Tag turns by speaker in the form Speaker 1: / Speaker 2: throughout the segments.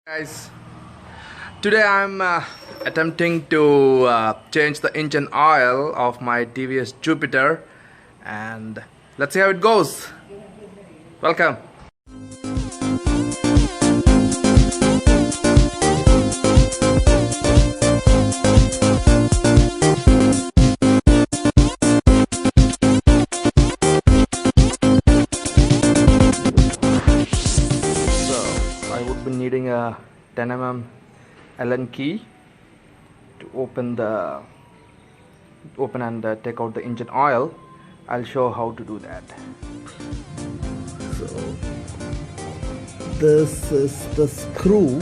Speaker 1: Guys, today I'm attempting to change the engine oil of my TVS Jupiter, and let's see how it goes. Welcome. I would be needing a 10 mm Allen key to open and take out the engine oil. I'll show how to do that. So this is the screw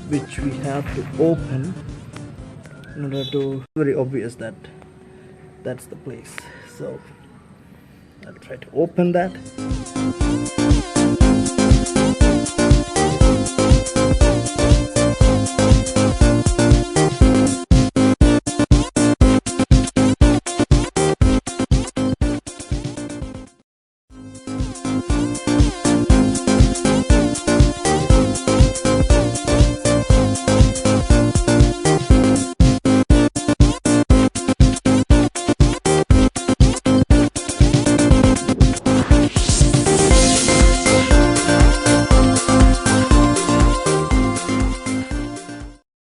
Speaker 1: which we have to open in order to very obvious that that's the place. So I'll try to open that.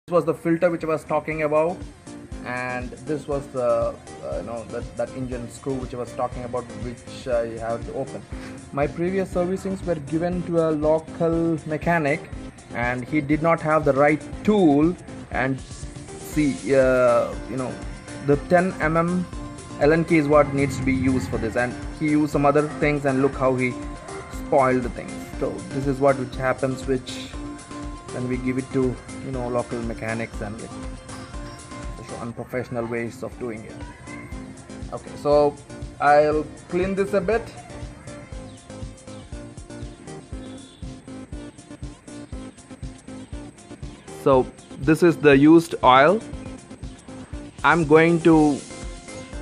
Speaker 1: This was the filter which I was talking about, and this was the that engine screw which I was talking about, which I have to open. My previous servicings were given to a local mechanic, and he did not have the right tool. And see, the 10 mm Allen key is what needs to be used for this, and he used some other things, and look how he spoiled the things. So this is what which happens, which when we give it to local mechanics, and unprofessional ways of doing it. Okay, so I'll clean this a bit. So this is the used oil. I'm going to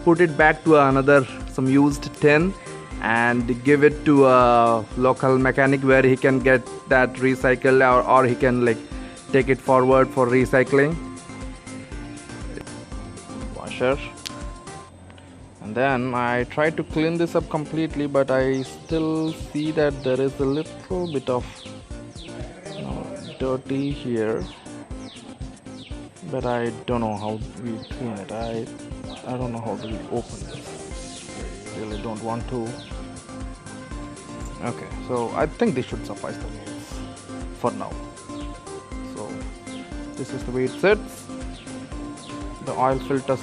Speaker 1: put it back to some used tin and give it to a local mechanic where he can get that recycled, or he can take it forward for recycling. Washer. And then I try to clean this up completely, but I still see that there is a little bit of dirty here, but I don't know how we clean it. I don't know how to open this. I really don't want to. Okay, so I think this should suffice the nails for now. So this is the way it sits. The oil filter.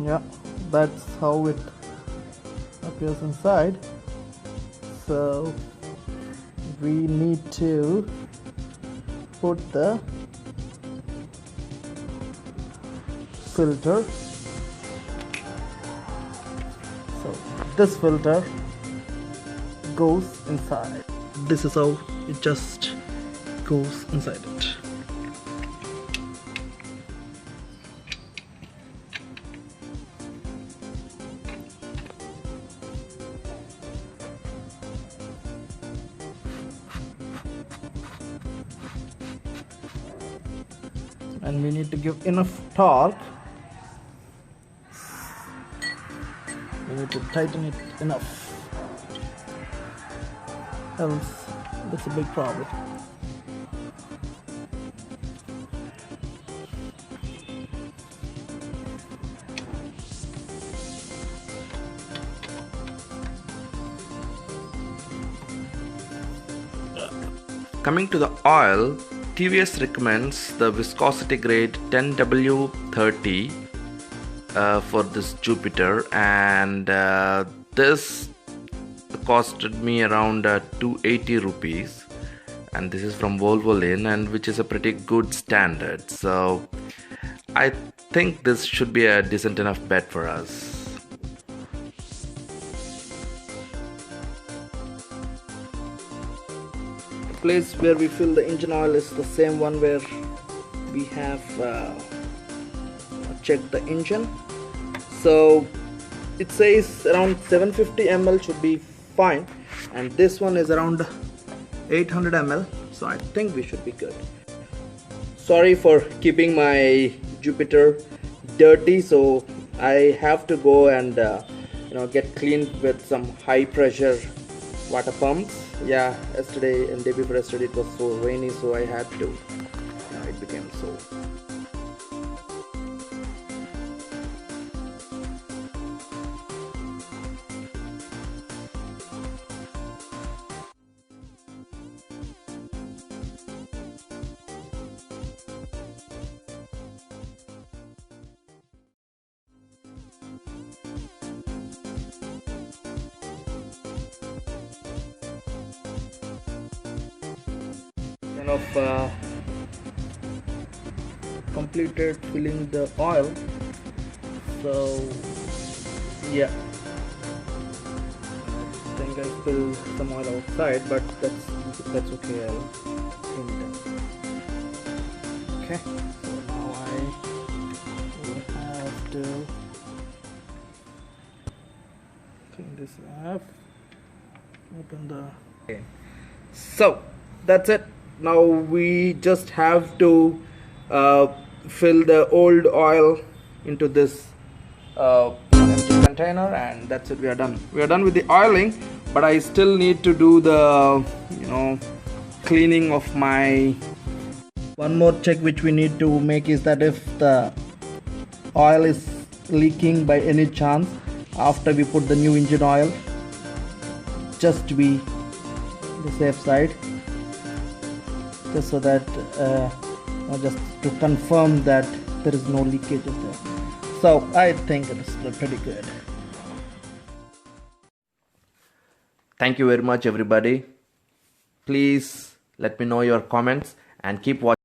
Speaker 1: Yeah, that's how it appears inside. So we need to put the filter. So this filter goes inside. This is how it just goes inside it. And we need to give enough torque. We need to tighten it enough, else that's a big problem. Coming to the oil, TVS recommends the viscosity grade 10W30 for this Jupiter, and this costed me around 280 rupees, and this is from Volvo Lane, and which is a pretty good standard. So I think this should be a decent enough bet for us. The place where we fill the engine oil is the same one where we have checked the engine. So it says around 750 ml should be fine, and this one is around 800 ml, so I think we should be good. Sorry for keeping my Jupiter dirty, so I have to go and get cleaned with some high pressure water pumps. Yeah, yesterday and day before yesterday it was so rainy, so I had to, it became so. Completed filling the oil, so yeah, I think I spilled some oil outside, but that's okay. I'll clean it up. Okay, so now I will have to clean this up, open the okay. So that's it. Now we just have to fill the old oil into this empty container, and that's it. We are done with the oiling, but I still need to do the cleaning of my. One more check which we need to make is that if the oil is leaking by any chance after we put the new engine oil, just to be the safe side, just so that just to confirm that there is no leakages there. So I think it is pretty good. Thank you very much, everybody. Please let me know your comments and keep watching.